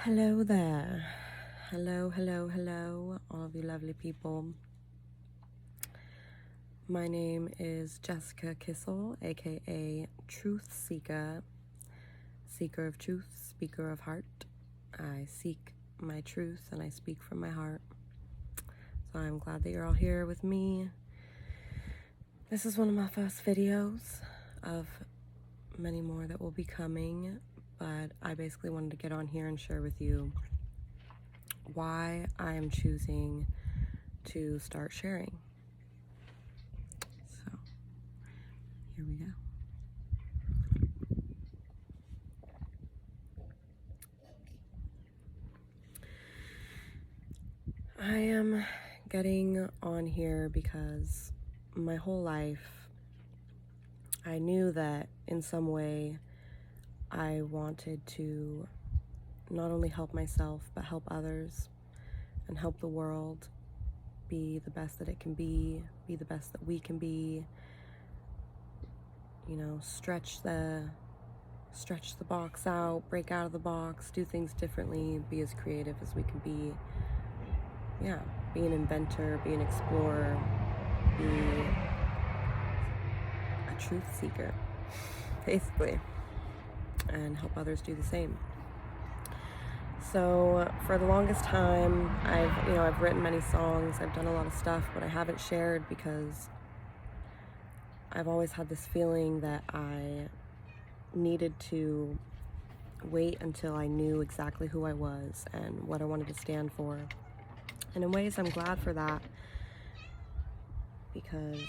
Hello there. Hello, all of you lovely people. My name is Jessica Kissel, aka Truth Seeker, seeker of truth, speaker of heart. I seek my truth and I speak from my heart. So I'm glad that you're all here with me. This is one of my first videos of many more that will be coming, but I basically wanted to get on here and share with you why I am choosing to start sharing. So here we go. I am getting on here because my whole life I knew that in some way I wanted to not only help myself but help others and help the world be the best that it can be the best that we can be, you know, stretch the box out, break out of the box, do things differently, be as creative as we can be. Yeah, be an inventor, be an explorer, be a truth seeker, basically, and help others do the same. So for the longest time, I've written many songs, I've done a lot of stuff, but I haven't shared because I've always had this feeling that I needed to wait until I knew exactly who I was and what I wanted to stand for. And in ways, I'm glad for that because,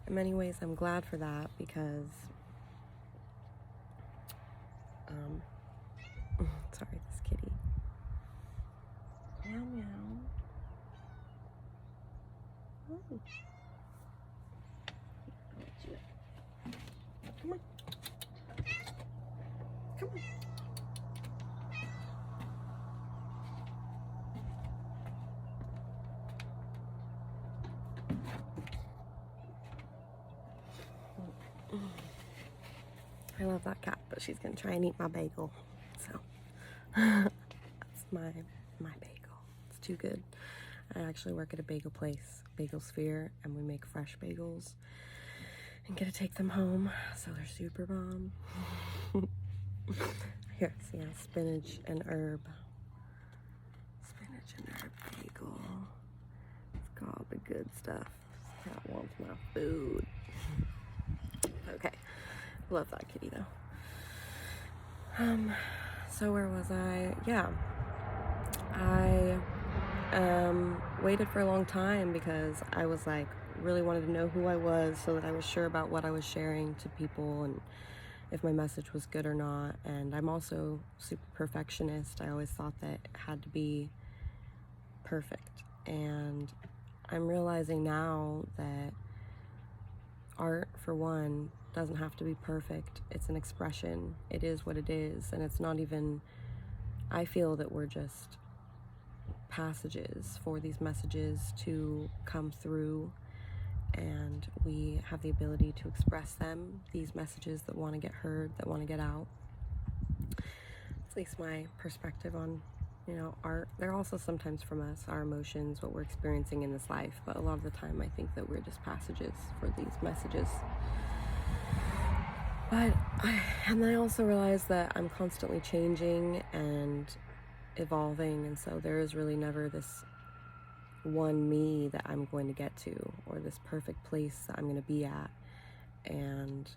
in many ways, I'm glad for that because, sorry, this kitty. Meow, meow. Ooh. Come on. Come on. I love that cat, but she's gonna try and eat my bagel. So that's my bagel. It's too good. I actually work at a bagel place, Bagel Sphere, and we make fresh bagels and get to take them home. So they're super bomb. Here, see, spinach and herb. Spinach and herb bagel. It's got all the good stuff. This cat wants my food. Okay. Love that kitty though. So where was I? Yeah. I waited for a long time because I was like really wanted to know who I was so that I was sure about what I was sharing to people and if my message was good or not. And I'm also super perfectionist. I always thought that it had to be perfect. And I'm realizing now that art, for one, doesn't have to be perfect. It's an expression. It is what it is. And it's not even, I feel that we're just passages for these messages to come through, and we have the ability to express them, these messages that want to get heard, that want to get out. At least my perspective on, you know, art. They're also sometimes from us, our emotions, what we're experiencing in this life, but a lot of the time I think that we're just passages for these messages. But I also realize that I'm constantly changing and evolving, and so there is really never this one me that I'm going to get to, or this perfect place that I'm going to be at, and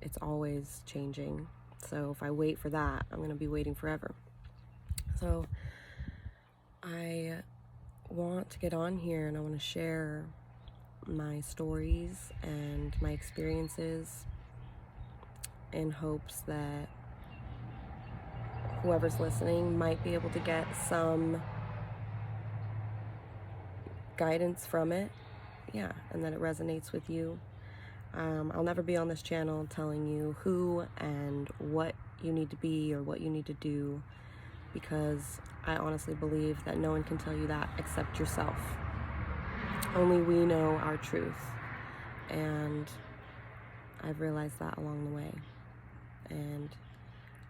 it's always changing. So if I wait for that, I'm going to be waiting forever. So I want to get on here and I want to share my stories and my experiences in hopes that whoever's listening might be able to get some guidance from it. Yeah, and that it resonates with you. I'll never be on this channel telling you who and what you need to be or what you need to do, because I honestly believe that no one can tell you that except yourself. Only we know our truth, and I've realized that along the way. And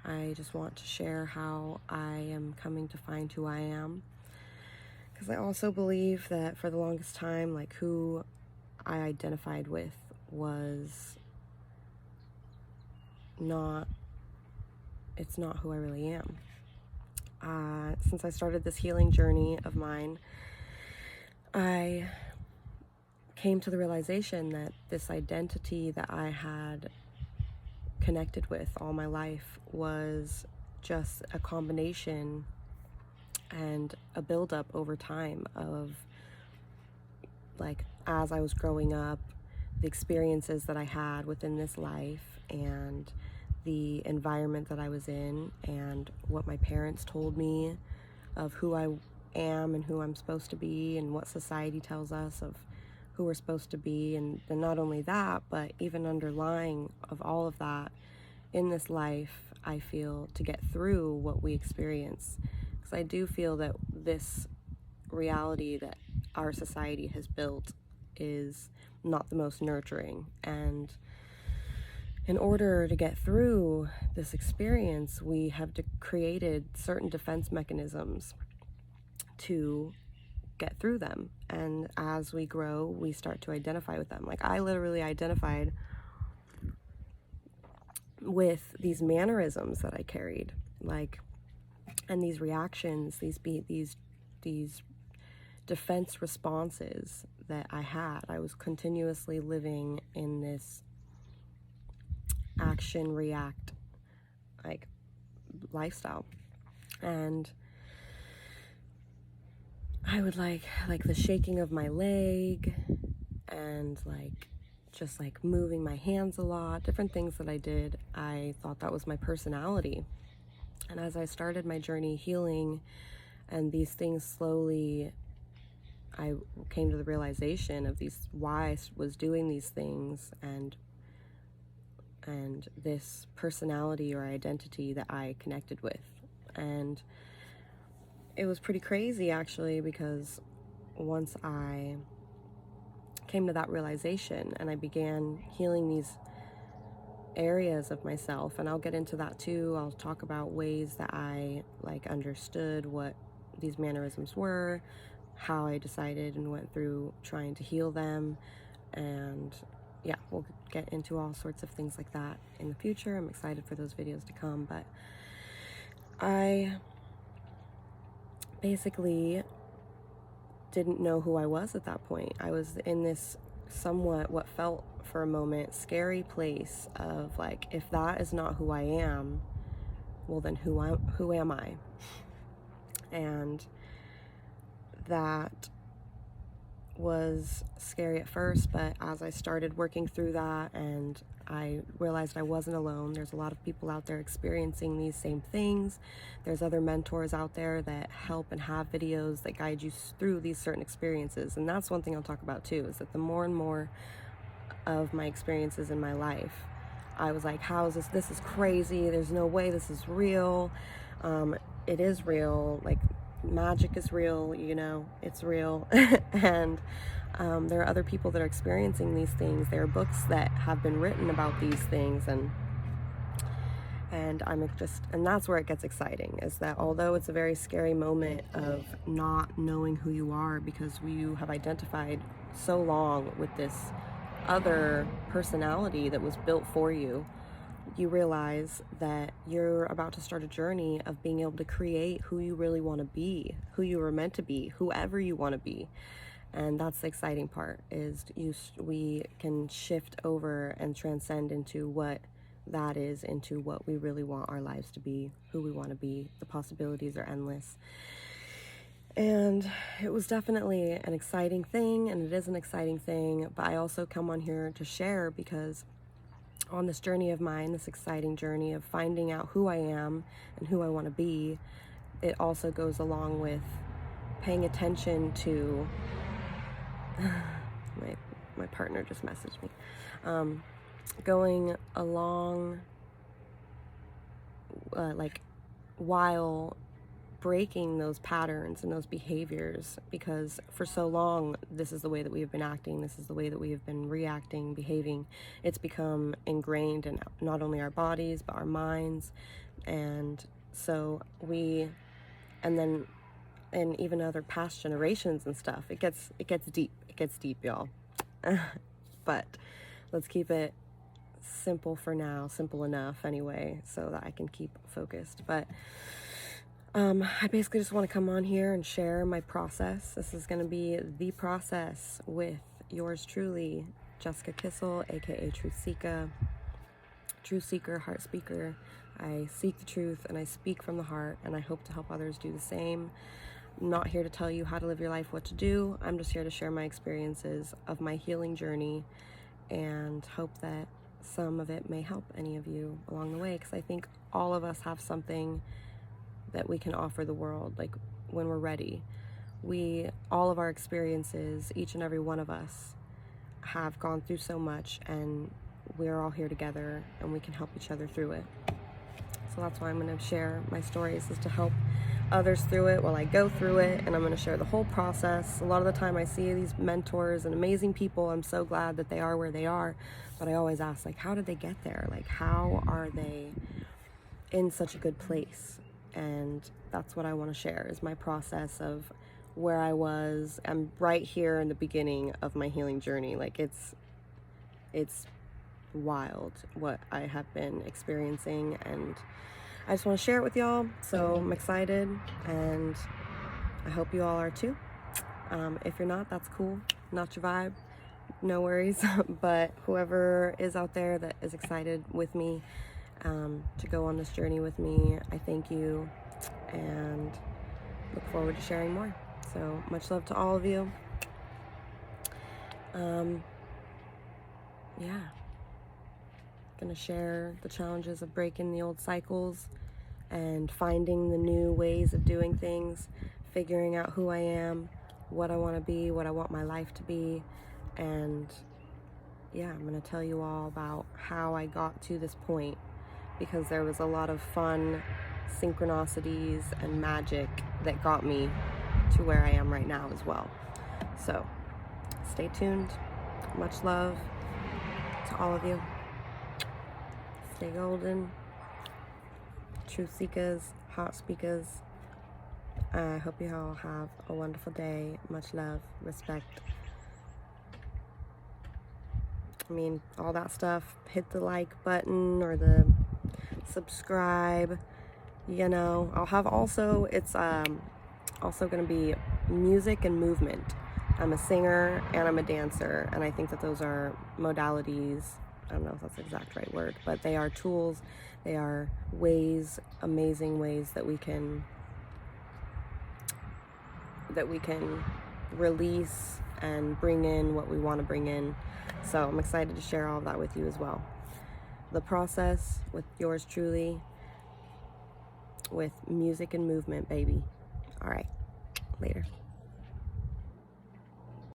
I just want to share how I am coming to find who I am. Because I also believe that for the longest time, like, who I identified with was not, it's not who I really am. Since I started this healing journey of mine, I came to the realization that this identity that I had connected with all my life was just a combination and a buildup over time of, like, as I was growing up, the experiences that I had within this life and the environment that I was in and what my parents told me of who I am and who I'm supposed to be and what society tells us of who we're supposed to be. And not only that, but even underlying of all of that in this life, I feel, to get through what we experience. Because I do feel that this reality that our society has built is not the most nurturing. And in order to get through this experience, we have created certain defense mechanisms to get through them. And as we grow, we start to identify with them. Like, I literally identified with these mannerisms that I carried, like, and these reactions, these defense responses that I had. I was continuously living in this action react, like, lifestyle. And I would like the shaking of my leg and just moving my hands a lot, different things that I did. I thought that was my personality. And as I started my journey healing and these things slowly, I came to the realization of why I was doing these things and this personality or identity that I connected with. And it was pretty crazy, actually, because once I came to that realization and I began healing these areas of myself, and I'll get into that too. I'll talk about ways that I understood what these mannerisms were, how I decided and went through trying to heal them, and yeah, we'll get into all sorts of things like that in the future. I'm excited for those videos to come, but I basically didn't know who I was at that point. I was in this somewhat, what felt for a moment, scary place of like, if that is not who I am, well then who am I? And that was scary at first, but as I started working through that and I realized I wasn't alone. There's a lot of people out there experiencing these same things. There's other mentors out there that help and have videos that guide you through these certain experiences. And that's one thing I'll talk about too, is that the more and more of my experiences in my life, I was like, how is this? This is crazy. There's no way this is real. It is real. Like, magic is real, it's real. And there are other people that are experiencing these things. There are books that have been written about these things, and that's where it gets exciting, is that although it's a very scary moment of not knowing who you are because you have identified so long with this other personality that was built for you, you realize that you're about to start a journey of being able to create who you really want to be, who you were meant to be, whoever you want to be. And that's the exciting part, is we can shift over and transcend into what that is, into what we really want our lives to be, who we want to be. The possibilities are endless. And it was definitely an exciting thing, and it is an exciting thing, but I also come on here to share because on this journey of mine, this exciting journey of finding out who I am and who I want to be, it also goes along with paying attention to my partner just messaged me, going along while breaking those patterns and those behaviors, because for so long this is the way that we have been acting, this is the way that we have been reacting, behaving. It's become ingrained in not only our bodies but our minds, And so and then, and even other past generations and stuff, it gets deep, y'all. But let's keep it simple for now, simple enough anyway, so that I can keep focused. But I basically just want to come on here and share my process. This is going to be the process with yours truly, Jessica Kissel, aka Truth Seeker, Heart Speaker. I seek the truth and I speak from the heart, and I hope to help others do the same. I'm not here to tell you how to live your life, what to do. I'm just here to share my experiences of my healing journey and hope that some of it may help any of you along the way, because I think all of us have something that we can offer the world, like when we're ready. All of our experiences, each and every one of us, have gone through so much, and we're all here together and we can help each other through it. So that's why I'm going to share my stories, is to help others through it while I go through it, and I'm going to share the whole process. A lot of the time I see these mentors and amazing people, I'm so glad that they are where they are, but I always ask, like, how did they get there? Like, how are they in such a good place? And that's what I want to share, is my process of where I was. I'm right here in the beginning of my healing journey. Like, it's wild what I have been experiencing, and I just want to share it with y'all. So I'm excited, and I hope you all are too. If you're not, that's cool. Not your vibe, no worries. But whoever is out there that is excited with me to go on this journey with me, I thank you and look forward to sharing more. So much love to all of you. Yeah. Gonna share the challenges of breaking the old cycles and finding the new ways of doing things, figuring out who I am, what I want to be, what I want my life to be. And yeah, I'm gonna tell you all about how I got to this point, because there was a lot of fun synchronicities and magic that got me to where I am right now as well. So stay tuned. Much love to all of you. Stay golden. Truth seekers, heart speakers. I hope you all have a wonderful day. Much love, respect. I mean, all that stuff. Hit the like button or the subscribe. You know, I'll have also, it's also going to be music and movement. I'm a singer and I'm a dancer, and I think that those are modalities. I don't know if that's the exact right word, but they are tools. They are ways, amazing ways that we can release and bring in what we want to bring in. So I'm excited to share all of that with you as well. The process with yours truly, with music and movement, baby. All right, later.